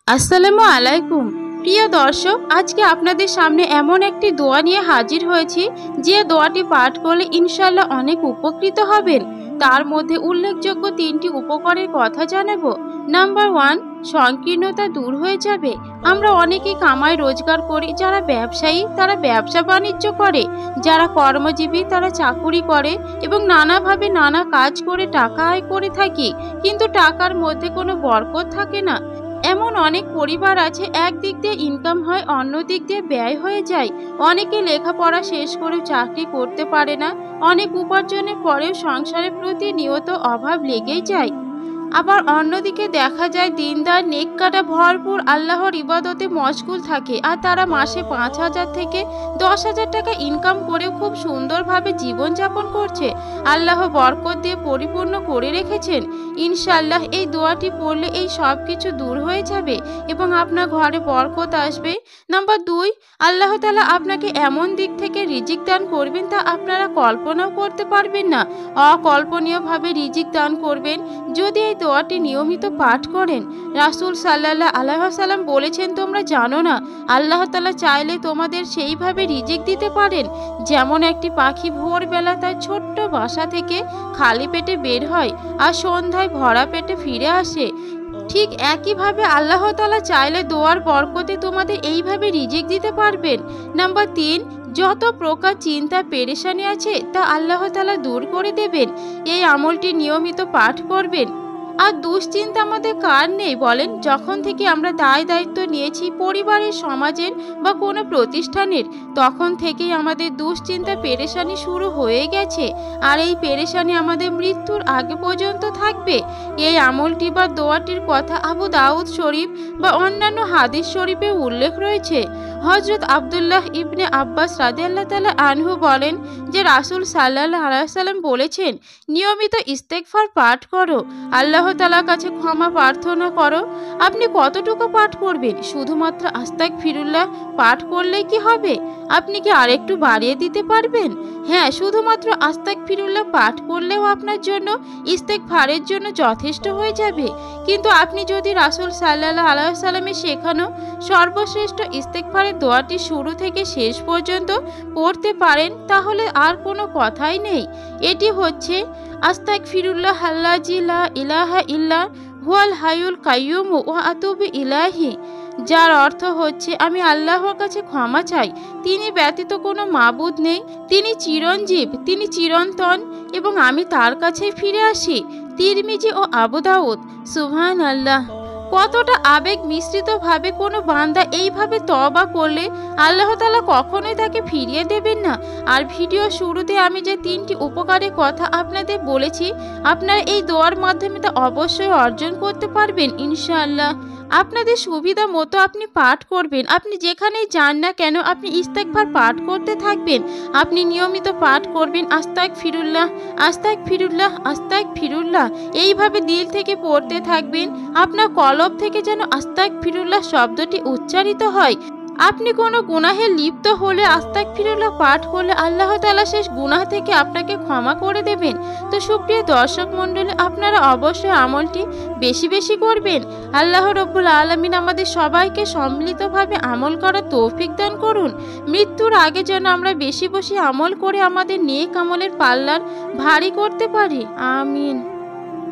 আসসালামু আলাইকুম প্রিয় দর্শক, আজকে আপনাদের সামনে এমন একটি দোয়া নিয়ে হাজির হয়েছি যে দোয়াটি পাঠ করলে ইনশাআল্লাহ অনেক উপকৃত হবেন। তার মধ্যে উল্লেখযোগ্য 3টি উপকারের কথা জানাবো। নাম্বার 1, সংকীর্ণতা দূর হয়ে যাবে। আমরা অনেকেই কামাই রোজগার করি, যারা ব্যবসায়ী তারা ব্যবসা বাণিজ্য করে, যারা কর্মজীবী তারা চাকুরি করে এবং নানাভাবে নানা কাজ করে টাকা আয় করে থাকি, কিন্তু টাকার মধ্যে কোনো বরকত থাকে না। এমন অনেক পরিবার আছে, এক দিক দিয়ে ইনকাম হয়, অন্য দিক দিয়ে ব্যয় হয়ে যায়। অনেকে লেখাপড়া শেষ করেও চাকরি করতে পারে না, অনেক উপার্জনের পরেও সংসারের প্রতি নিয়ত অভাব লেগেই যায়। আবার অন্যদিকে দেখা যায় দিনদার নেককাটা ভরপুর আল্লাহর ইবাদতে মশগুল থাকে, আর তারা মাসে 5,000 থেকে 10,000 টাকা ইনকাম করেও খুব সুন্দরভাবে জীবনযাপন করছে। আল্লাহ বরকত দিয়ে পরিপূর্ণ করে রেখেছেন। ইনশাআল্লাহ এই দোয়াটি পড়লে এই সব কিছু দূর হয়ে যাবে এবং আপনার ঘরে বরকত আসবে। নাম্বার 2, আল্লাহ তাআলা আপনাকে এমন দিক থেকে রিজিক দান করবেন তা আপনারা কল্পনাও করতে পারবেন না। অকল্পনীয়ভাবে রিজিক দান করবেন যদি এই দোয়াটি নিয়মিত পাঠ করেন। রাসূল সাল্লাল্লাহু আলাইহি ওয়াসাল্লাম বলেছেন, তোমরা জানো না আল্লাহ তাআলা চাইলে তোমাদের সেইভাবে রিজিক দিতে পারেন যেমন একটি পাখি ভোরবেলা তার ছোট্ট বাসা থেকে খালি পেটে বের হয় আর সন্ধ্যায় ভরা পেটে ফিরে আসে। ঠিক একইভাবে আল্লাহ তাআলা চাইলে দোয়ার বরকতে তোমাদের এইভাবে রিজিক দিতে পারবেন। নাম্বার 3, যত প্রকার চিন্তা পেরেশানি আছে তা আল্লাহ তাআলা দূর করে দেবেন। এই আমলটি নিয়মিত পাঠ করবেন। আর দুশ্চিন্তা আমাদের কার নেই বলেন? যখন থেকে আমরা দায় দায়িত্ব নিয়েছি পরিবারের, সমাজের বা কোনো প্রতিষ্ঠানের, তখন থেকেই আমাদের দুশ্চিন্তা পেরেশানি শুরু হয়ে গেছে, আর এই পেরেশানি আমাদের মৃত্যুর আগে পর্যন্ত থাকবে। এই আমলটি বা দোয়াটির কথা আবু দাউদ শরীফ বা অন্যান্য হাদিস শরীফে উল্লেখ রয়েছে। হযরত আব্দুল্লাহ ইবনে আব্বাস রাদিয়াল্লাহু তাআলা আনহু বলেন যে রাসূল সাল্লাল্লাহু আলাইহি ওয়াসাল্লাম বলেছেন, নিয়মিত ইস্তেগফার পাঠ করো, আল্লাহ তাআলার কাছে ক্ষমা প্রার্থনা করো। আপনি কতটুকু পাঠ করবেন? শুধুমাত্র আস্তাগফিরুল্লাহ পাঠ করলেই কি হবে? আপনি কি আরেকটু বাড়িয়ে দিতে পারবেন? হ্যাঁ, শুধুমাত্র আস্তাগফিরুল্লাহ পাঠ করলেও আপনার জন্য ইস্তেগফারের জন্য যথেষ্ট হয়ে যাবে। কিন্তু আপনি যদি রাসূল সাল্লাল্লাহু আলাইহি ওয়াসাল্লামের শেখানো সর্বশ্রেষ্ঠ ইস্তেগফারের দোয়াটি শুরু থেকে শেষ পর্যন্ত পড়তে পারেন, তাহলে আর কোনো কথাই নেই। এটি হচ্ছে আস্তাগফিরুল্লাহ আল্লাযী লা ইলাহা ইল্লা হুয়াল হাইয়ুল কাইয়্যুম ওয়া আতুবু ইলাইহি, যার অর্থ হচ্ছে আমি আল্লাহর কাছে ক্ষমা চাই, তিনি ব্যতীত কোনো মাবুদ নেই, তিনি চিরঞ্জীব, তিনি চিরন্তন এবং আমি তার কাছেই ফিরে আসি। তিরমিজি ও আবু দাউদ। সুবহানাল্লাহ। কতটা আবেগ মিশ্রিতভাবে কোনো বান্দা এইভাবে তওবা করলে আল্লাহ তাআলা কখনোই তাকে ফিরিয়ে দেবেন না। আর ভিডিও শুরুতে আমি যে 3টি উপকারের কথা আপনাদের বলেছি, আপনারা এই দোয়ার মাধ্যমে তা অবশ্যই অর্জন করতে পারবেন ইনশাআল্লাহ। আপনাদের সুবিধা মতো আপনি পাঠ করবেন। আপনি যেখানেই যান না কেন আপনি ইস্তেগফার পাঠ করতে থাকবেন। আপনি নিয়মিত পাঠ করবেন আস্তাগফিরুল্লাহ, আস্তাগফিরুল্লাহ, আস্তাগফিরুল্লাহ, এইভাবে দিল থেকে পড়তে থাকবেন। আপনার কলব থেকে যেন আস্তাগফিরুল্লাহ শব্দটি উচ্চারিত হয়। আপনি কোনো গুনাহে লিপ্ত হলে আস্তাগফিরুল্লাহ পাঠ করলে আল্লাহ তাআলা শেষ গুনাহ থেকে আপনাকে ক্ষমা করে দেবেন। তো সুপ্রিয় দর্শক মণ্ডলী, আপনারা অবশ্যই আমলটি বেশি বেশি করবেন। আল্লাহ রাব্বুল আলামিন আমাদের সবাইকে সম্মিলিতভাবে আমল করার তৌফিক দান করুন। মৃত্যুর আগে যেন আমরা বেশি বেশি আমল করে আমাদের নেক আমলের পাল্লার ভারী করতে পারি। আমিন।